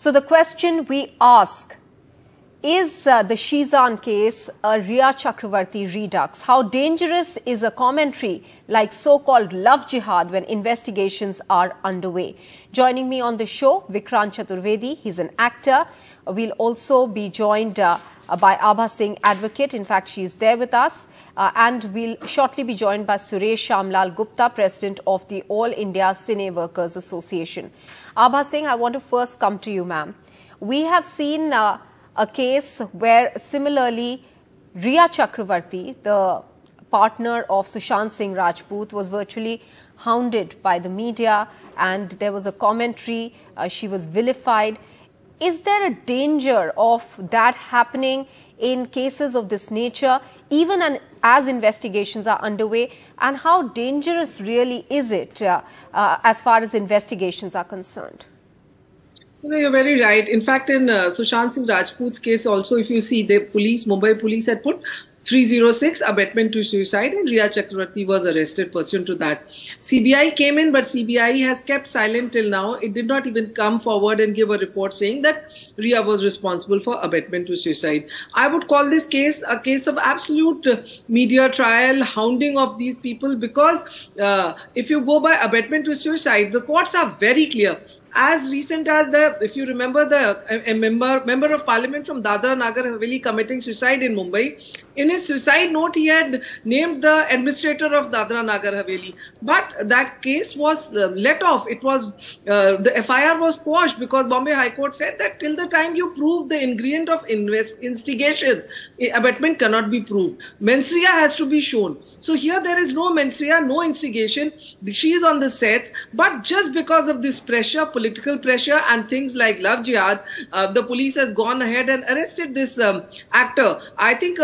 So the question we ask, is the Sheezan case a Rhea Chakraborty Redux? How dangerous is a commentary like so-called love jihad when investigations are underway? Joining me on the show, Vikrant Chaturvedi. He's an actor. We'll also be joined by Abha Singh, advocate. In fact, she's there with us. And we'll shortly be joined by Suresh Shamlal Gupta, president of the All India Cine Workers Association. Abha Singh, I want to first come to you, ma'am. We have seen a case where similarly Rhea Chakraborty, the partner of Sushant Singh Rajput, was virtually hounded by the media, and there was a commentary, she was vilified. Is there a danger of that happening in cases of this nature, even as investigations are underway? And how dangerous really is it as far as investigations are concerned? No, you're very right. In fact, in Sushant Singh Rajput's case also, if you see, the police, Mumbai police had put 306 abetment to suicide, and Rhea Chakraborty was arrested pursuant to that. CBI came in, but CBI has kept silent till now. It did not even come forward and give a report saying that Rhea was responsible for abetment to suicide. I would call this case a case of absolute media trial, hounding of these people, because if you go by abetment to suicide, the courts are very clear. As recent as if you remember, a member of parliament from Dadra Nagar Haveli committing suicide in Mumbai, in his suicide note, he had named the administrator of Dadra Nagar Haveli. But that case was let off. It was, the FIR was quashed because Bombay High Court said that till the time you prove the ingredient of instigation, abetment cannot be proved. Mens rea has to be shown. So here there is no mens rea, no instigation. She is on the sets, but just because of this pressure, political pressure and things like love jihad, the police has gone ahead and arrested this actor. I think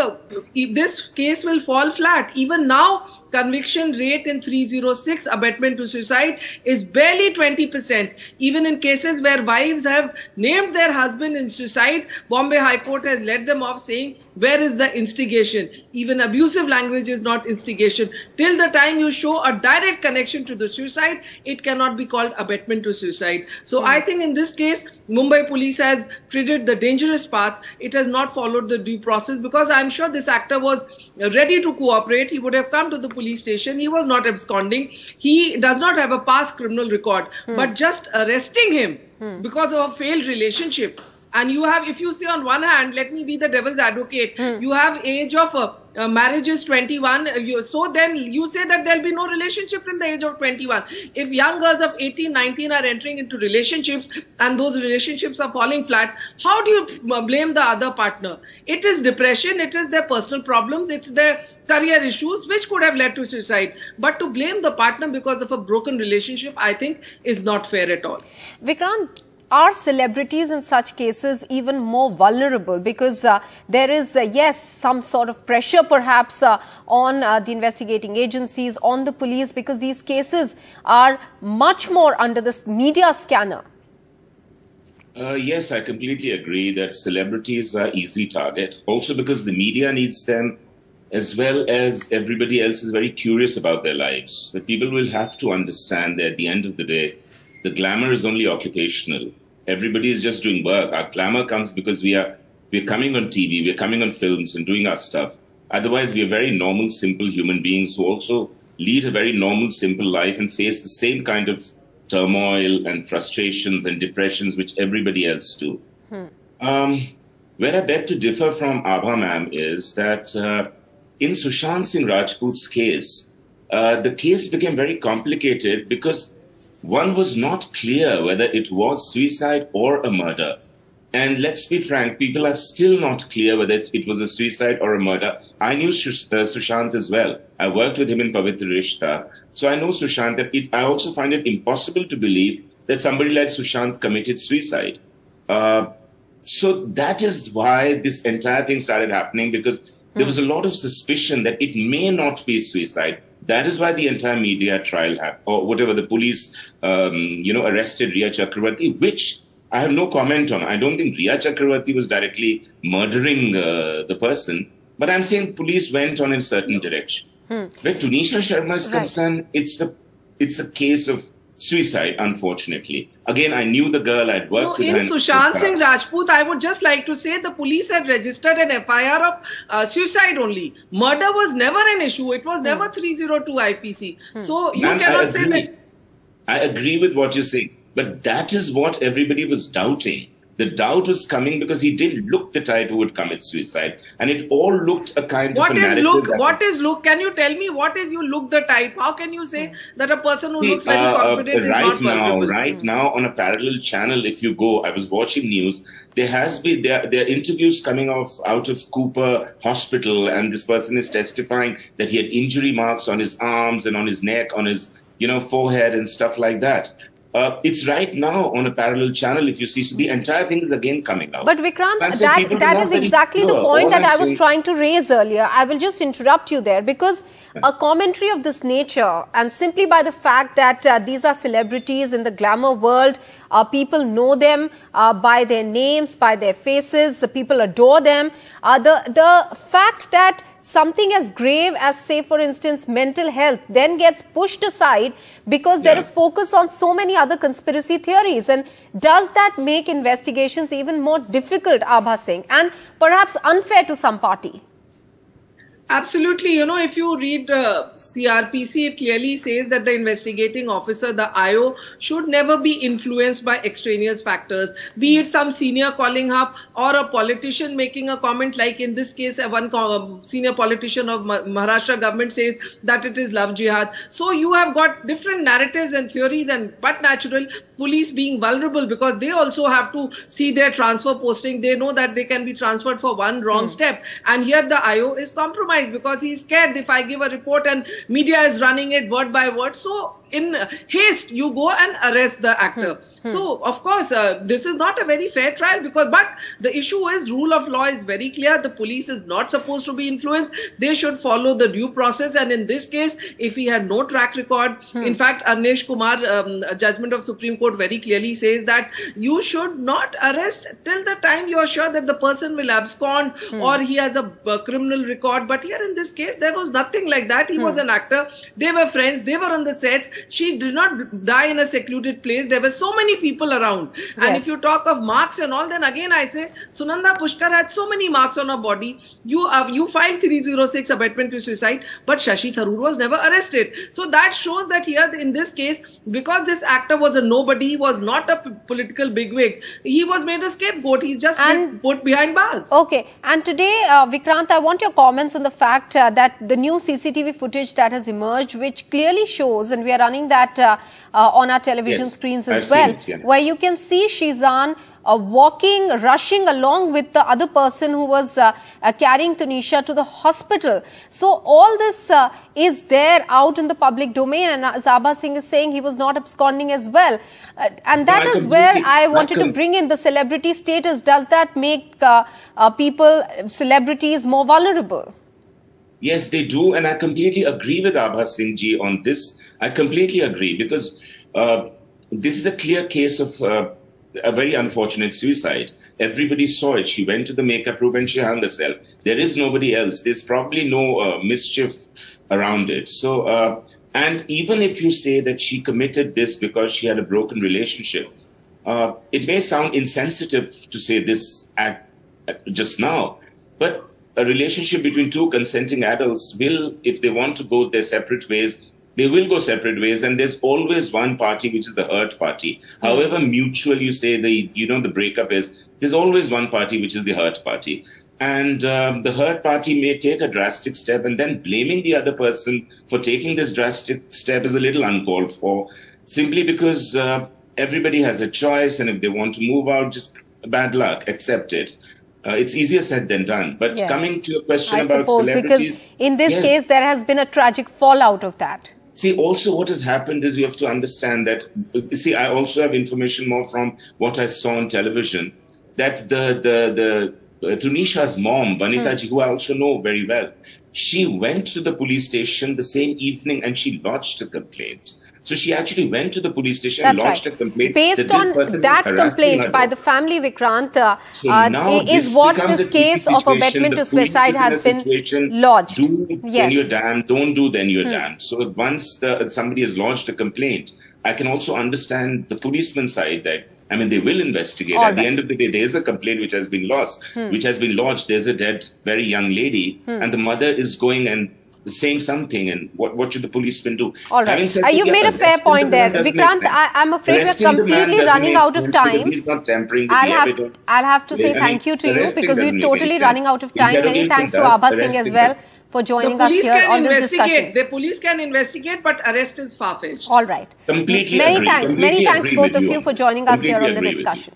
this case will fall flat. Even now, conviction rate in 306 abetment to suicide is barely 20%. Even in cases where wives have named their husband in suicide, Bombay High Court has let them off saying, where is the instigation? Even abusive language is not instigation. Till the time you show a direct connection to the suicide, it cannot be called abetment to suicide. So I think in this case, Mumbai police has treated the dangerous path. It has not followed the due process, because I'm sure this actor was ready to cooperate. He would have come to the police station. He was not absconding. He does not have a past criminal record. But just arresting him because of a failed relationship. And you have, if you say on one hand, let me be the devil's advocate, you have age of marriage is 21, so then you say that there'll be no relationship in the age of 21. If young girls of 18, 19 are entering into relationships and those relationships are falling flat, how do you blame the other partner? It is depression, it is their personal problems, it's their career issues which could have led to suicide. But to blame the partner because of a broken relationship, I think is not fair at all. Vikrant, are celebrities in such cases even more vulnerable? Because there is, yes, some sort of pressure perhaps on the investigating agencies, on the police, because these cases are much more under the media scanner. Yes, I completely agree that celebrities are easy target. Also because the media needs them, as well as everybody else is very curious about their lives. But people will have to understand that at the end of the day, the glamour is only occupational. Everybody is just doing work. Our glamour comes because we're coming on TV, we're coming on films and doing our stuff. Otherwise, we are very normal, simple human beings who also lead a very normal, simple life and face the same kind of turmoil and frustrations and depressions which everybody else do. Where I beg to differ from Abha ma'am is that in Sushant Singh Rajput's case, the case became very complicated because one was not clear whether it was suicide or a murder. And let's be frank, people are still not clear whether it was a suicide or a murder. I knew Sushant as well. I worked with him in Pavitra Rishta. So I know Sushant. I also find it impossible to believe that somebody like Sushant committed suicide. So that is why this entire thing started happening, because there was a lot of suspicion that it may not be suicide. That is why the entire media trial happened, or whatever, the police, arrested Rhea Chakraborty, which I have no comment on. I don't think Rhea Chakraborty was directly murdering the person, but I'm saying police went on in a certain direction. Where Tunisha Sharma is concerned, it's a case of suicide, unfortunately. Again, I knew the girl, I'd worked with her. In Sheezan Singh Rajput, I would just like to say the police had registered an FIR of suicide only. Murder was never an issue. It was never 302 IPC. So you cannot say that. I agree with what you're saying, but that is what everybody was doubting. The doubt was coming because he didn't look the type who would commit suicide. And it all looked a kind of a narrative. What is look? Can you tell me what is you look the type? How can you say that a person who looks very confident is not vulnerable? Right now, on a parallel channel, if you go, I was watching news, there are interviews coming out of Cooper Hospital, and this person is testifying that he had injury marks on his arms and on his neck, on his forehead and stuff like that. It's right now on a parallel channel, if you see. So the entire thing is again coming out. But Vikrant, that is exactly the point that I was trying to raise earlier. I will just interrupt you there, because a commentary of this nature, and simply by the fact that these are celebrities in the glamour world, people know them by their names, by their faces, people adore them. The fact that something as grave as, say, for instance, mental health then gets pushed aside because there is focus on so many other conspiracy theories. And does that make investigations even more difficult, Abha Singh, and perhaps unfair to some party? Absolutely. If you read CRPC, it clearly says that the investigating officer, the IO, should never be influenced by extraneous factors, be it some senior calling up or a politician making a comment, like in this case, one senior politician of Maharashtra government says that it is love jihad. So you have got different narratives and theories, but natural, police being vulnerable because they also have to see their transfer posting. They know that they can be transferred for one wrong step. And here the IO is compromised because he's scared if I give a report and media is running it word by word. So in haste, you go and arrest the actor. So, of course, this is not a very fair trial but the issue is rule of law is very clear. The police is not supposed to be influenced. They should follow the due process. And in this case, if he had no track record, in fact, Arnesh Kumar, a judgment of Supreme Court very clearly says that you should not arrest till the time you are sure that the person will abscond or he has a criminal record. But here in this case, there was nothing like that. He was an actor. They were friends. They were on the sets. She did not die in a secluded place. There were so many people around. And if you talk of marks and all, then again I say Sunanda Pushkar had so many marks on her body. You filed 306 abetment to suicide, but Shashi Tharoor was never arrested. So that shows that here in this case, because this actor was a nobody, was not a political bigwig, he was made a scapegoat. He's just been put behind bars. Okay. And today, Vikrant, I want your comments on the fact that the new CCTV footage that has emerged, which clearly shows, and we are running that on our television screens as well, where you can see Sheezan rushing along with the other person who was carrying Tunisha to the hospital. So all this is there out in the public domain, and as Abha Singh is saying, he was not absconding as well. And that is where I wanted to bring in the celebrity status. Does that make celebrities more vulnerable? Yes, they do. And I completely agree with Abha Singh ji on this. I completely agree, because this is a clear case of a very unfortunate suicide. Everybody saw it. She went to the makeup room and she hung herself. There is nobody else. There's probably no mischief around it. So, and even if you say that she committed this because she had a broken relationship, it may sound insensitive to say this just now, but a relationship between two consenting adults will, if they want to go their separate ways, they will go separate ways, and there's always one party which is the hurt party. However mutual you say the breakup is, there's always one party which is the hurt party. And the hurt party may take a drastic step, and then blaming the other person for taking this drastic step is a little uncalled for, simply because everybody has a choice, and if they want to move out, just bad luck, accept it. It's easier said than done. But coming to a question about celebrities, because in this case, there has been a tragic fallout of that. See, also what has happened is you have to understand that, see, I also have information more from what I saw on television, that the Tunisha's mom, Vanita ji, who I also know very well, she went to the police station the same evening and she lodged a complaint. So she actually went to the police station and lodged a complaint. Based on that complaint by the family, Vikrant, is what this case of abetment to suicide has been lodged. Do, then you're damned. Don't do, then you're damned. So once somebody has lodged a complaint, I can also understand the policeman's side that, I mean, they will investigate. All At right. the end of the day, there is a complaint which has been lodged. There's a dead, very young lady, and the mother is going and saying something, and what should the policeman do? All right. You've made a fair point there. Vikrant, I'm afraid we're completely running out of time. He's not tampering with I'll have to say thank you to you because we're totally running out of time. Many thanks to Abha Singh as well for joining us here on this discussion. The police can investigate, but arrest is far-fetched. All right. Completely Many agree. thanks. Completely Many thanks agree both with of you. you for joining us here on the Completely agree with you. discussion.